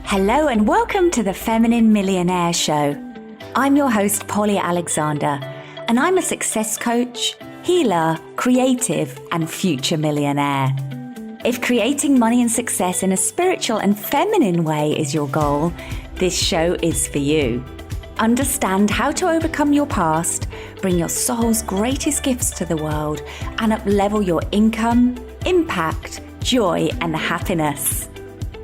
Hello and welcome to the Feminine Millionaire Show. I'm your host, Polly Alexandre, and I'm a success coach, healer, creative, and future millionaire. If creating money and success in a spiritual and feminine way is your goal, this show is for you. Understand how to overcome your past, bring your soul's greatest gifts to the world, and up-level your income, impact, joy, and happiness.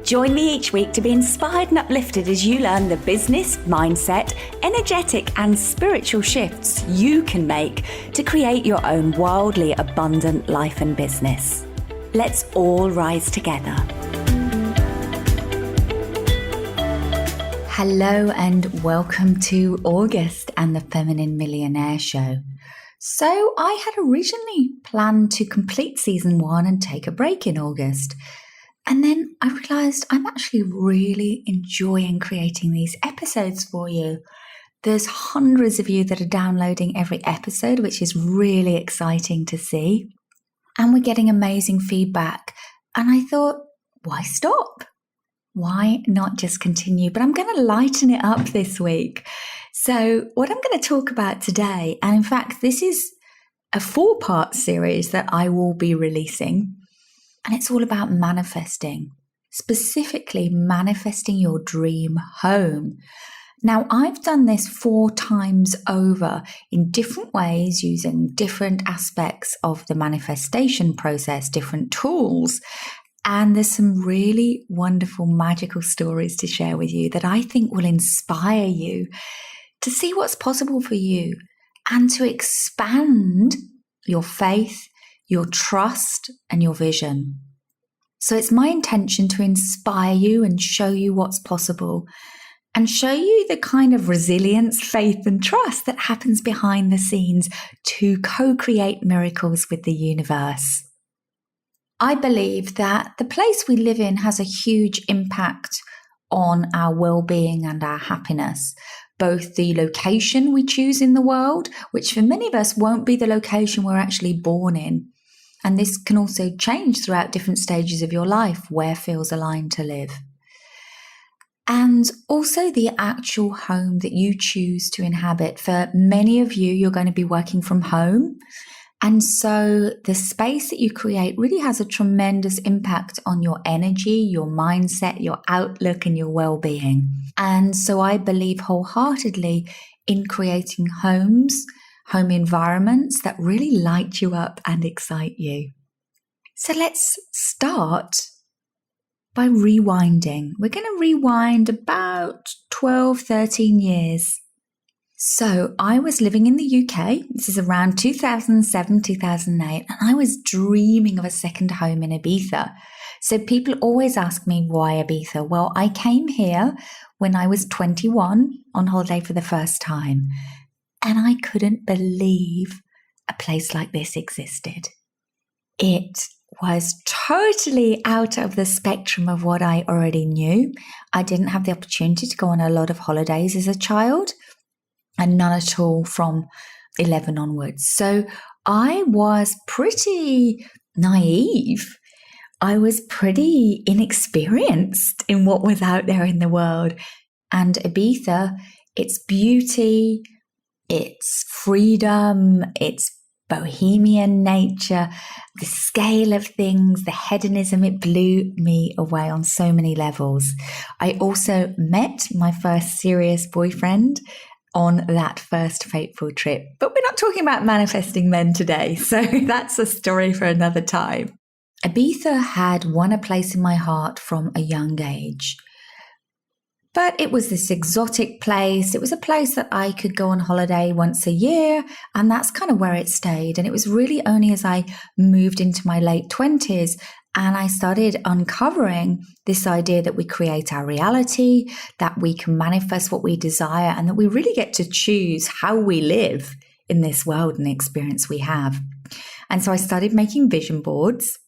Join me each week to be inspired and uplifted as you learn the business, mindset, energetic, and spiritual shifts you can make to create your own wildly abundant life and business. Let's all rise together. Hello and welcome to August and the Feminine Millionaire Show. So I had originally planned to complete season 1 and take a break in August. And then I realized I'm actually really enjoying creating these episodes for you. There's hundreds of you that are downloading every episode, which is really exciting to see. And we're getting amazing feedback. And I thought, why stop? Why not just continue? But I'm going to lighten it up this week. So what I'm going to talk about today, and in fact, this is a 4-part series that I will be releasing. And it's all about manifesting, specifically manifesting your dream home. Now, I've done this 4 times over in different ways using different aspects of the manifestation process, different tools. And there's some really wonderful, magical stories to share with you that I think will inspire you to see what's possible for you and to expand your faith, your trust, and your vision. So it's my intention to inspire you and show you what's possible and show you the kind of resilience, faith, and trust that happens behind the scenes to co-create miracles with the universe. I believe that the place we live in has a huge impact on our well-being and our happiness. Both the location we choose in the world, which for many of us won't be the location we're actually born in. And this can also change throughout different stages of your life, where feels aligned to live. And also the actual home that you choose to inhabit. For many of you, you're going to be working from home. And so the space that you create really has a tremendous impact on your energy, your mindset, your outlook, and your well-being. And so I believe wholeheartedly in creating home environments that really light you up and excite you. So let's start by rewinding. We're going to rewind about 12, 13 years. So I was living in the UK. This is around 2007, 2008, and I was dreaming of a second home in Ibiza. So people always ask me, why Ibiza? Well, I came here when I was 21 on holiday for the first time. And I couldn't believe a place like this existed. It was totally out of the spectrum of what I already knew. I didn't have the opportunity to go on a lot of holidays as a child, and none at all from 11 onwards. So I was pretty naive. I was pretty inexperienced in what was out there in the world. And Ibiza, its beauty, its freedom, its bohemian nature, the scale of things, the hedonism, it blew me away on so many levels. I also met my first serious boyfriend on that first fateful trip. But we're not talking about manifesting men today, so that's a story for another time. Ibiza had won a place in my heart from a young age. But it was this exotic place. It was a place that I could go on holiday once a year, and that's kind of where it stayed. And it was really only as I moved into my late 20s and I started uncovering this idea that we create our reality, that we can manifest what we desire, and that we really get to choose how we live in this world and the experience we have. And so I started making vision boards,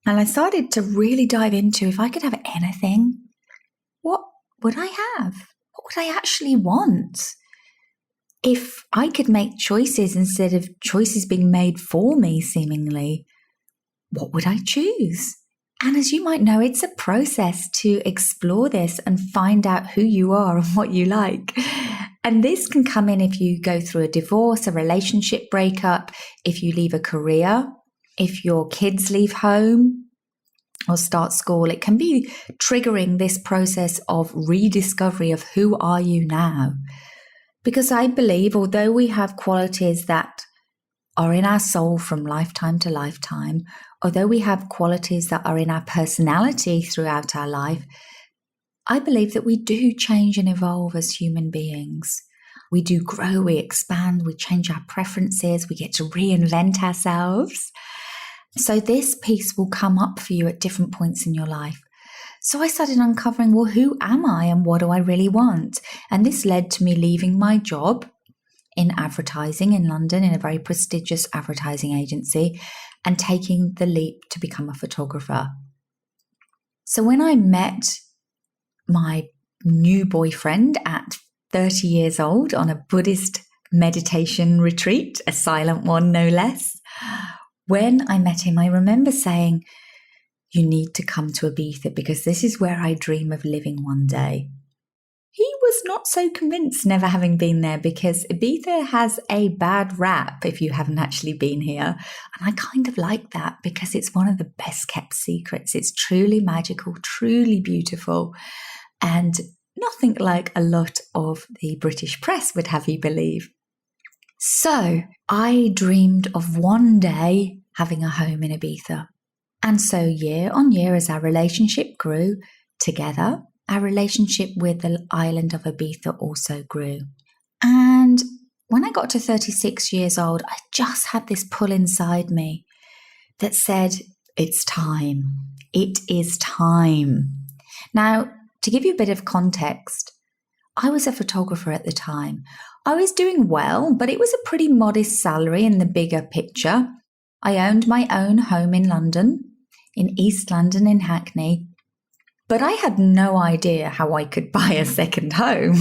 and I started to really dive into, if I could have anything, what would I have? What would I actually want? If I could make choices instead of choices being made for me, seemingly, what would I choose? And as you might know, it's a process to explore this and find out who you are and what you like. And this can come in if you go through a divorce, a relationship breakup, if you leave a career, if your kids leave home or start school. It can be triggering this process of rediscovery of who are you now. Because I believe, although we have qualities that are in our soul from lifetime to lifetime, although we have qualities that are in our personality throughout our life, I believe that we do change and evolve as human beings. We do grow, we expand, we change our preferences, we get to reinvent ourselves. So this piece will come up for you at different points in your life. So I started uncovering, well, who am I and what do I really want? And this led to me leaving my job in advertising in London in a very prestigious advertising agency and taking the leap to become a photographer. So when I met my new boyfriend at 30 years old on a Buddhist meditation retreat, a silent one no less, when I met him, I remember saying, you need to come to Ibiza because this is where I dream of living one day. He was not so convinced, never having been there, because Ibiza has a bad rap if you haven't actually been here. And I kind of like that because it's one of the best kept secrets. It's truly magical, truly beautiful, and nothing like a lot of the British press would have you believe. So I dreamed of one day having a home in Ibiza. And so year on year, as our relationship grew together, our relationship with the island of Ibiza also grew. And when I got to 36 years old, I just had this pull inside me that said, it's time. It is time. Now, to give you a bit of context, I was a photographer at the time. I was doing well, but it was a pretty modest salary in the bigger picture. I owned my own home in London, in East London in Hackney, but I had no idea how I could buy a second home.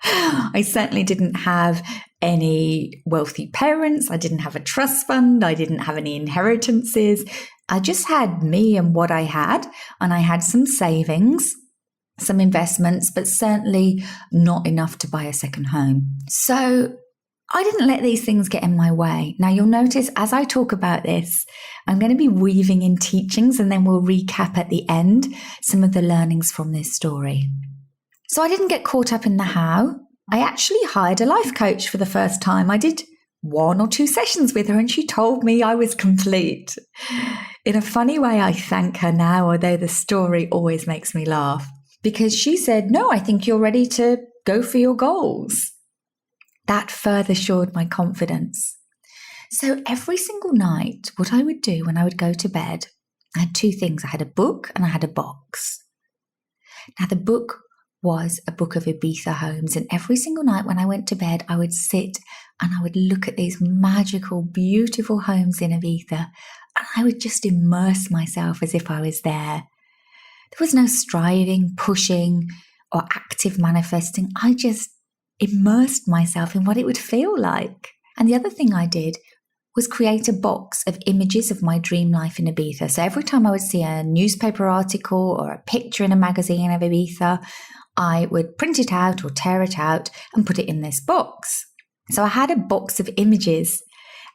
I certainly didn't have any wealthy parents. I didn't have a trust fund. I didn't have any inheritances. I just had me and what I had, and I had some savings, some investments, but certainly not enough to buy a second home. So I didn't let these things get in my way. Now you'll notice as I talk about this, I'm going to be weaving in teachings and then we'll recap at the end some of the learnings from this story. So I didn't get caught up in the how. I actually hired a life coach for the first time. I did 1 or 2 sessions with her and she told me I was complete. In a funny way, I thank her now, although the story always makes me laugh. Because she said, no, I think you're ready to go for your goals. That further shored my confidence. So every single night, what I would do when I would go to bed, I had 2 things. I had a book and I had a box. Now the book was a book of Ibiza homes. And every single night when I went to bed, I would sit and I would look at these magical, beautiful homes in Ibiza. And I would just immerse myself as if I was there. There was no striving, pushing, or active manifesting. I just immersed myself in what it would feel like. And the other thing I did was create a box of images of my dream life in Ibiza. So every time I would see a newspaper article or a picture in a magazine of Ibiza, I would print it out or tear it out and put it in this box. So I had a box of images.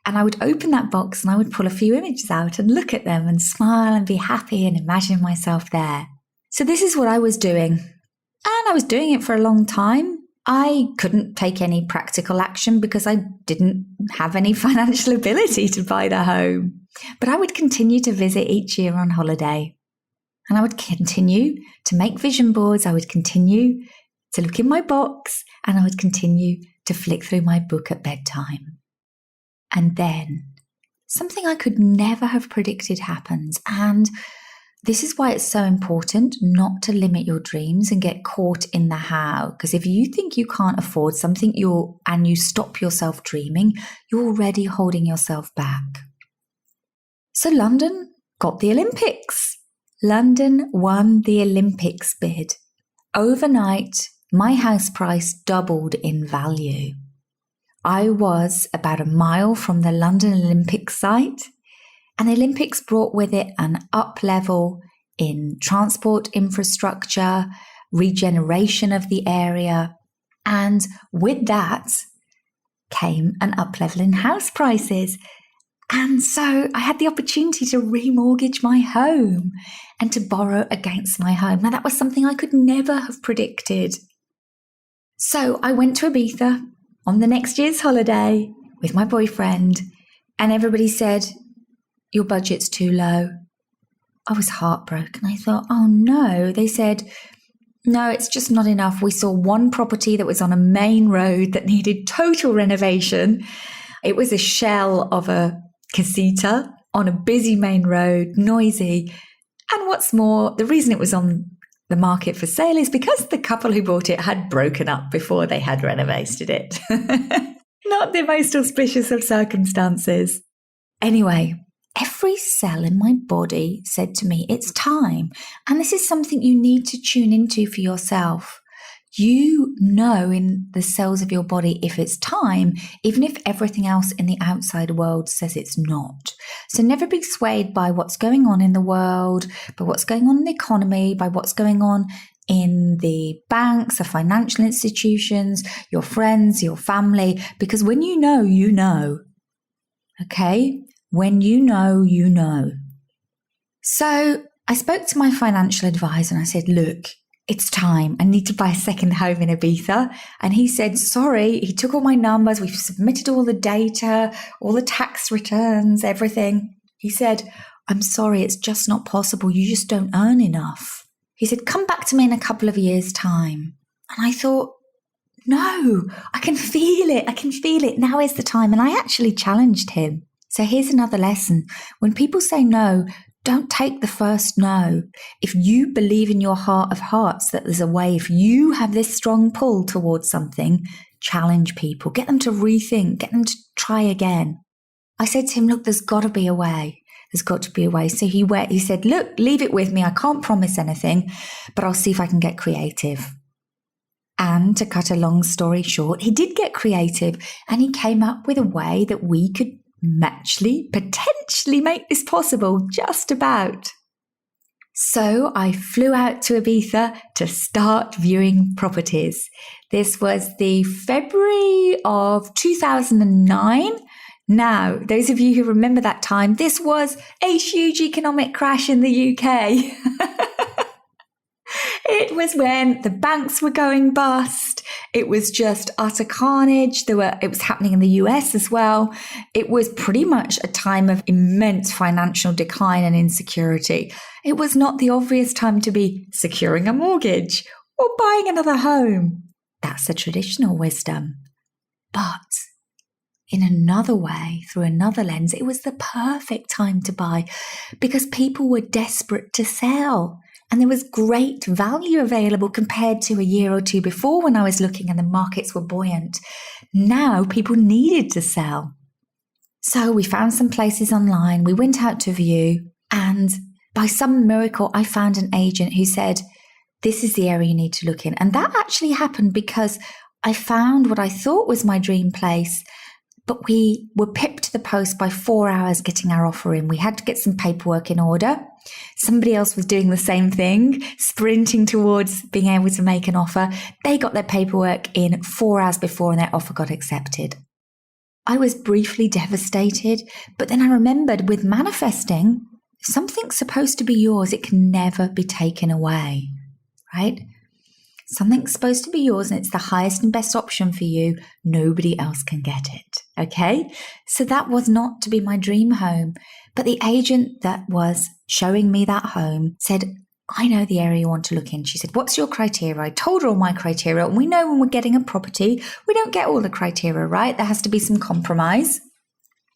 And I would open that box and I would pull a few images out and look at them and smile and be happy and imagine myself there. So this is what I was doing. And I was doing it for a long time. I couldn't take any practical action because I didn't have any financial ability to buy the home. But I would continue to visit each year on holiday. And I would continue to make vision boards. I would continue to look in my box and I would continue to flick through my book at bedtime. And then something I could never have predicted happens. And this is why it's so important not to limit your dreams and get caught in the how. Because if you think you can't afford something and you stop yourself dreaming, you're already holding yourself back. So London got the Olympics. London won the Olympics bid. Overnight, my house price doubled in value. I was about a mile from the London Olympic site, And the Olympics brought with it an up level in transport infrastructure, regeneration of the area. And with that came an up level in house prices. And so I had the opportunity to remortgage my home and to borrow against my home. Now, that was something I could never have predicted. So I went to Ibiza on the next year's holiday with my boyfriend, and everybody said, your budget's too low. I was heartbroken. I thought, oh no. They said, no, it's just not enough. We saw one property that was on a main road that needed total renovation. It was a shell of a casita on a busy main road, noisy. And what's more, the reason it was on the market for sale is because the couple who bought it had broken up before they had renovated it. Not the most auspicious of circumstances. Anyway, every cell in my body said to me, it's time. And this is something you need to tune into for yourself. You know in the cells of your body if it's time, even if everything else in the outside world says it's not. So never be swayed by what's going on in the world, by what's going on in the economy, by what's going on in the banks, the financial institutions, your friends, your family, because when you know, you know. Okay? When you know, you know. So I spoke to my financial advisor and I said, look, it's time. I need to buy a second home in Ibiza. And he said, sorry. He took all my numbers. We've submitted all the data, all the tax returns, everything. He said, I'm sorry. It's just not possible. You just don't earn enough. He said, come back to me in a couple of years' time. And I thought, no, I can feel it. I can feel it. Now is the time. And I actually challenged him. So here's another lesson. When people say no, don't take the first no. If you believe in your heart of hearts that there's a way, if you have this strong pull towards something, challenge people, get them to rethink, get them to try again. I said to him, look, there's got to be a way. There's got to be a way. So he said, look, leave it with me. I can't promise anything, but I'll see if I can get creative. And to cut a long story short, he did get creative and he came up with a way that we could actually potentially make this possible, just about. So I flew out to Ibiza to start viewing properties. This was the February of 2009. Now, those of you who remember that time, this was a huge economic crash in the UK. It was when the banks were going bust. It was just utter carnage. It was happening in the US as well. It was pretty much a time of immense financial decline and insecurity. It was not the obvious time to be securing a mortgage or buying another home. That's the traditional wisdom. But in another way, through another lens, it was the perfect time to buy because people were desperate to sell. And there was great value available compared to a year or two before when I was looking and the markets were buoyant. Now people needed to sell. So we found some places online. We went out to view. And by some miracle, I found an agent who said, this is the area you need to look in. And that actually happened because I found what I thought was my dream place. But we were pipped to the post by 4 hours getting our offer in. We had to get some paperwork in order. Somebody else was doing the same thing, sprinting towards being able to make an offer. They got their paperwork in 4 hours before and their offer got accepted. I was briefly devastated, but then I remembered with manifesting, if something's supposed to be yours, it can never be taken away, right? Something's supposed to be yours and it's the highest and best option for you. Nobody else can get it. Okay. So that was not to be my dream home. But the agent that was showing me that home said, I know the area you want to look in. She said, what's your criteria? I told her all my criteria. And we know when we're getting a property, we don't get all the criteria, right? There has to be some compromise.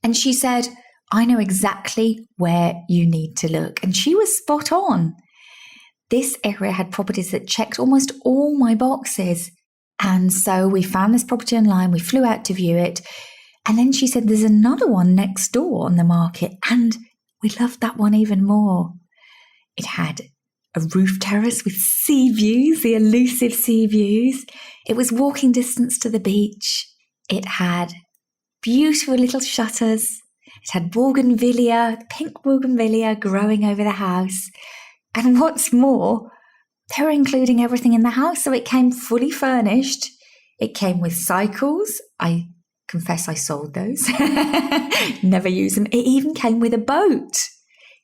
And she said, I know exactly where you need to look. And she was spot on. This area had properties that checked almost all my boxes. And so we found this property online. We flew out to view it. And then she said, there's another one next door on the market. And we loved that one even more. It had a roof terrace with sea views, the elusive sea views. It was walking distance to the beach. It had beautiful little shutters. It had bougainvillea, pink bougainvillea growing over the house. And what's more, they were including everything in the house. So it came fully furnished. It came with cycles. I confess I sold those. Never use them. It even came with a boat.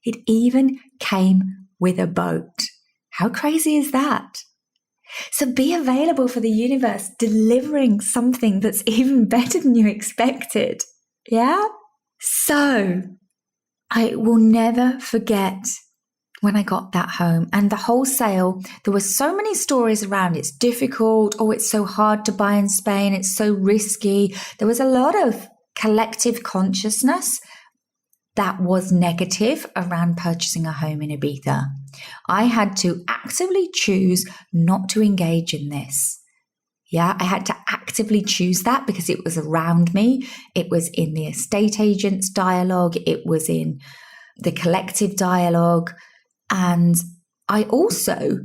It even came with a boat. How crazy is that? So be available for the universe, delivering something that's even better than you expected. Yeah? So I will never forget when I got that home and the whole sale. There were so many stories around it's difficult. Oh, it's so hard to buy in Spain. It's so risky. There was a lot of collective consciousness that was negative around purchasing a home in Ibiza. I had to actively choose not to engage in this. Yeah, I had to actively choose that because it was around me. It was in the estate agent's dialogue. It was in the collective dialogue. And I also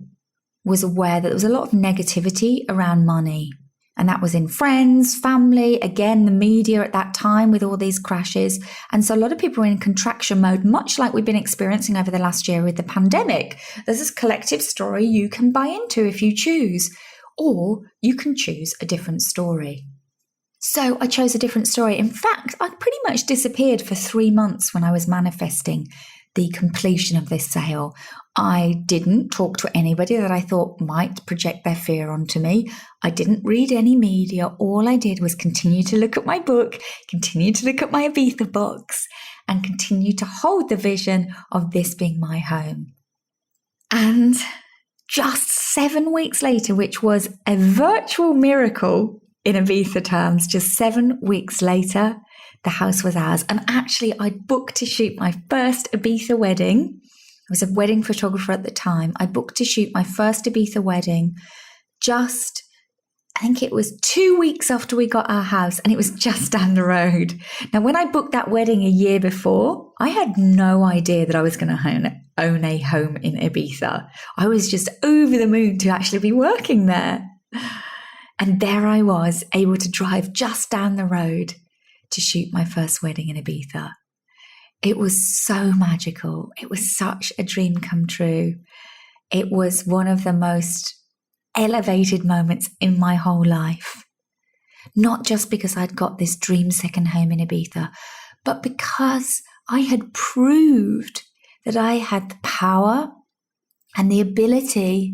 was aware that there was a lot of negativity around money. And that was in friends, family, again, the media at that time with all these crashes. And so a lot of people were in contraction mode, much like we've been experiencing over the last year with the pandemic. There's this collective story you can buy into if you choose, or you can choose a different story. So I chose a different story. In fact, I pretty much disappeared for 3 months when I was manifesting the completion of this sale. I didn't talk to anybody that I thought might project their fear onto me. I didn't read any media. All I did was continue to look at my book, continue to look at my Ibiza box, and continue to hold the vision of this being my home. And just 7 weeks later, which was a virtual miracle in Ibiza terms, just 7 weeks later, the house was ours. And actually, I'd booked to shoot my first Ibiza wedding. I was a wedding photographer at the time. I booked to shoot my first Ibiza wedding just, I think it was 2 weeks after we got our house, and it was just down the road. Now, when I booked that wedding a year before, I had no idea that I was going to own a home in Ibiza. I was just over the moon to actually be working there. And there I was, able to drive just down the road to shoot my first wedding in Ibiza. It was so magical. It was such a dream come true. It was one of the most elevated moments in my whole life. Not just because I'd got this dream second home in Ibiza, but because I had proved that I had the power and the ability,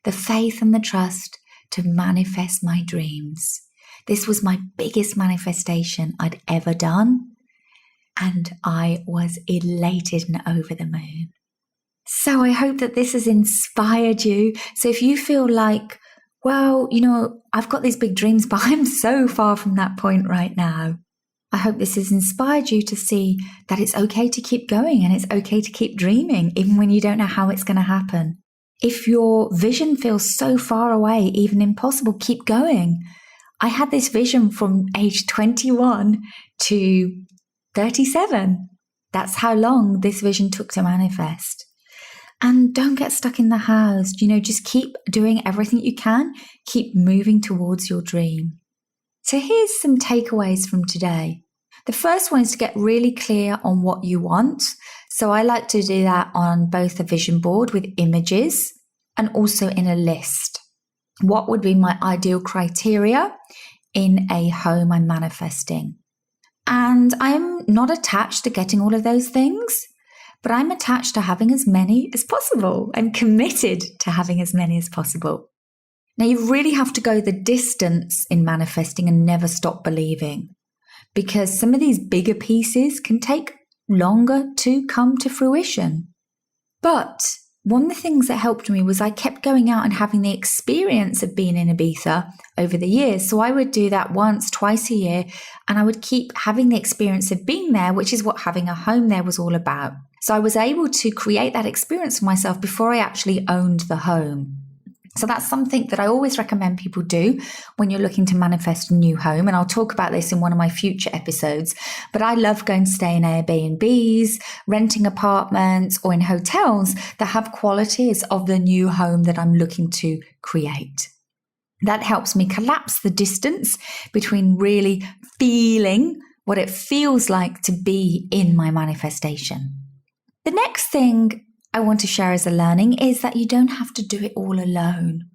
the faith and the trust to manifest my dreams. This was my biggest manifestation I'd ever done, and I was elated and over the moon. So I hope that this has inspired you. So if you feel like, well, I've got these big dreams, but I'm so far from that point right now, I hope this has inspired you to see that it's okay to keep going and it's okay to keep dreaming, even when you don't know how it's going to happen. If your vision feels so far away, even impossible, keep going. I had this vision from age 21 to 37. That's how long this vision took to manifest. And don't get stuck in the house. Just keep doing everything you can. Keep moving towards your dream. So here's some takeaways from today. The first one is to get really clear on what you want. So I like to do that on both a vision board with images and also in a list. What would be my ideal criteria in a home I'm manifesting? And I'm not attached to getting all of those things, but I'm attached to having as many as possible. I'm committed to having as many as possible. Now, you really have to go the distance in manifesting and never stop believing, because some of these bigger pieces can take longer to come to fruition. But one of the things that helped me was I kept going out and having the experience of being in Ibiza over the years. So I would do that once, twice a year, and I would keep having the experience of being there, which is what having a home there was all about. So I was able to create that experience for myself before I actually owned the home. So that's something that I always recommend people do when you're looking to manifest a new home. And I'll talk about this in one of my future episodes. But I love going to stay in Airbnbs, renting apartments, or in hotels that have qualities of the new home that I'm looking to create. That helps me collapse the distance between really feeling what it feels like to be in my manifestation. The next thing I want to share as a learning is that you don't have to do it all alone.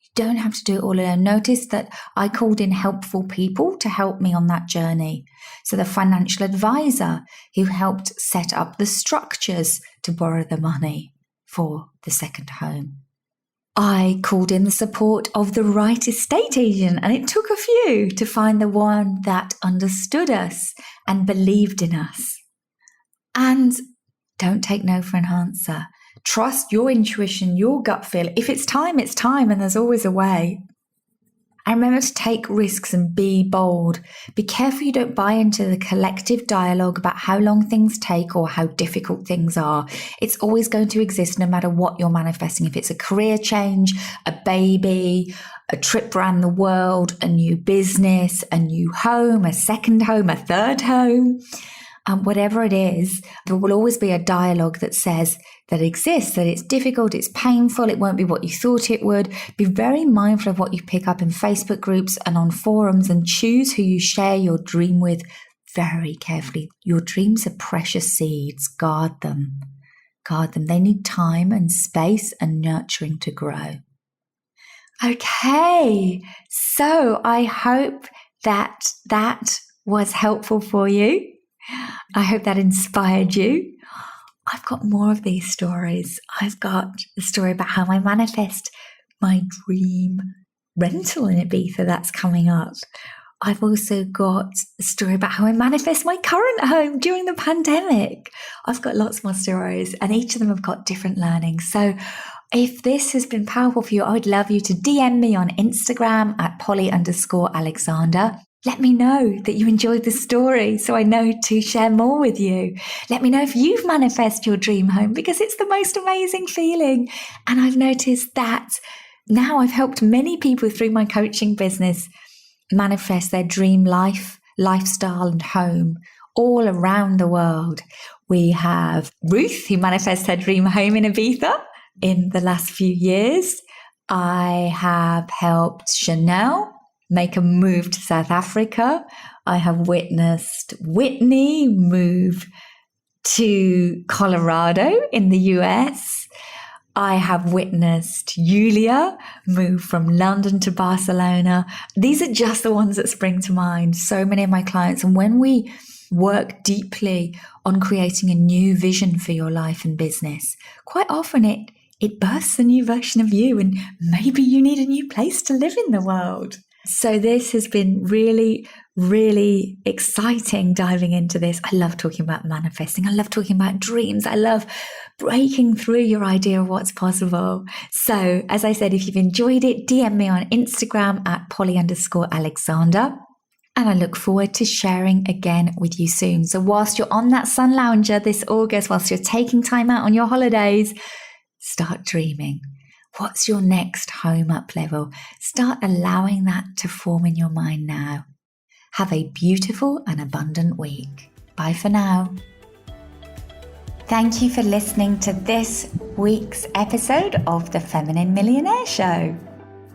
You don't have to do it all alone. Notice that I called in helpful people to help me on that journey. So the financial advisor who helped set up the structures to borrow the money for the second home. I called in the support of the right estate agent, and it took a few to find the one that understood us and believed in us. And don't take no for an answer. Trust your intuition, your gut feel. If it's time, and there's always a way. And remember to take risks and be bold. Be careful you don't buy into the collective dialogue about how long things take or how difficult things are. It's always going to exist no matter what you're manifesting. If it's a career change, a baby, a trip around the world, a new business, a new home, a second home, a third home, whatever it is, there will always be a dialogue that says that exists, that it's difficult, it's painful, it won't be what you thought it would. Be very mindful of what you pick up in Facebook groups and on forums, and choose who you share your dream with very carefully. Your dreams are precious seeds. Guard them. Guard them. They need time and space and nurturing to grow. Okay, so I hope that was helpful for you. I hope that inspired you. I've got more of these stories. I've got a story about how I manifest my dream rental in Ibiza that's coming up. I've also got a story about how I manifest my current home during the pandemic. I've got lots more stories, and each of them have got different learnings. So if this has been powerful for you, I would love you to DM me on Instagram at Polly_Alexander. Let me know that you enjoyed the story so I know to share more with you. Let me know if you've manifested your dream home, because it's the most amazing feeling. And I've noticed that now I've helped many people through my coaching business manifest their dream life, lifestyle and home all around the world. We have Ruth, who manifests her dream home in Ibiza in the last few years. I have helped Chanel make a move to South Africa. I have witnessed Whitney move to Colorado in the US. I have witnessed Yulia move from London to Barcelona. These are just the ones that spring to mind. So many of my clients. And when we work deeply on creating a new vision for your life and business, quite often it births a new version of you, and maybe you need a new place to live in the world. So this has been really, really exciting diving into this. I love talking about manifesting. I love talking about dreams. I love breaking through your idea of what's possible. So as I said, if you've enjoyed it, DM me on Instagram at Polly_Alexander. And I look forward to sharing again with you soon. So whilst you're on that sun lounger this August, whilst you're taking time out on your holidays, start dreaming. What's your next home up level? Start allowing that to form in your mind now. Have a beautiful and abundant week. Bye for now. Thank you for listening to this week's episode of the Feminine Millionaire Show.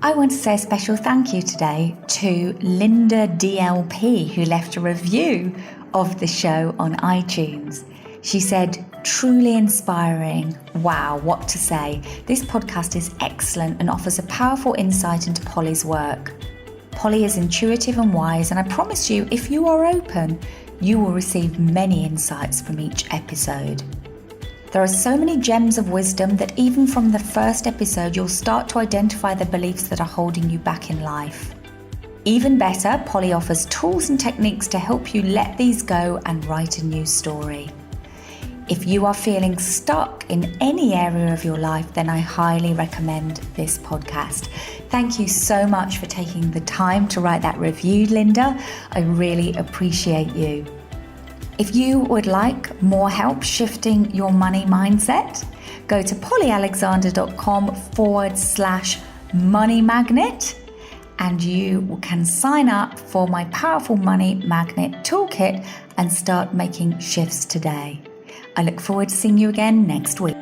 I want to say a special thank you today to Linda DLP, who left a review of the show on iTunes. She said, "Truly inspiring. Wow, what to say. This podcast is excellent and offers a powerful insight into Polly's work. Polly is intuitive and wise, and I promise you, if you are open, you will receive many insights from each episode. There are so many gems of wisdom that even from the first episode, you'll start to identify the beliefs that are holding you back in life. Even better, Polly offers tools and techniques to help you let these go and write a new story. If you are feeling stuck in any area of your life, then I highly recommend this podcast." Thank you so much for taking the time to write that review, Linda. I really appreciate you. If you would like more help shifting your money mindset, go to polyalexander.com/money magnet, and you can sign up for my powerful money magnet toolkit and start making shifts today. I look forward to seeing you again next week.